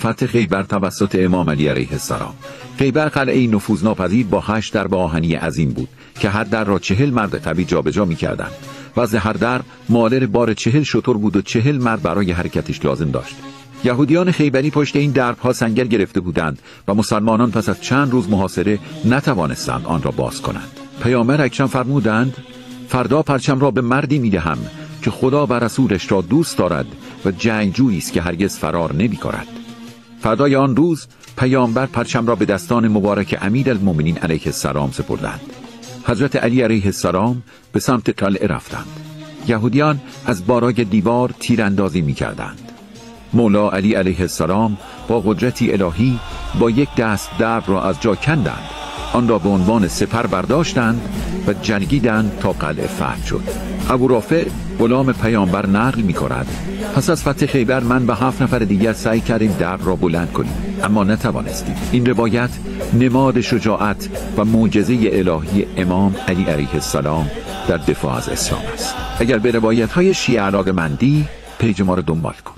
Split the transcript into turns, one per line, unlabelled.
فتح خیبر توسط امام علی علیه السلام. خیبر قلعه‌ای نفوذناپذیر با 8 درب آهنی عظیم بود که هر در را 40 مرد قوی جابجا می‌کردند. وزن هر در مادر بار 40 شتر بود و 40 مرد برای حرکتش لازم داشت. یهودیان خیبری پشت این درب‌ها سنگر گرفته بودند و مسلمانان پس از چند روز محاصره نتوانستند آن را باز کنند. پیامبر اکرم فرمودند: فردا پرچم را به مردی می‌دهم که خدا و رسولش را دوست دارد و جنگجویی است که هرگز فرار نمی‌کند. فردای آن روز پیامبر پرچم را به دستان مبارک امیرالمومنین علیه السلام سپردند. حضرت علی علیه السلام به سمت قلعه رفتند. یهودیان از بالای دیوار تیراندازی می‌کردند. مولا علی علیه السلام با قدرتی الهی با یک دست درب را از جا کندند، آن را به عنوان سپر برداشتند و جنگیدند تا قلعه فتح شد. ابو رافع غلام پیامبر نقل می‌کند: پس از فتح خیبر من و 7 نفر دیگر سعی کردیم درب را بلند کنیم اما نتوانستیم. این روایت نماد شجاعت و معجزه الهی امام علی علیه السلام در دفاع از اسلام است. اگر به روایت‌های شیعه علاقه‌مندی، پیج ما را دنبال کن.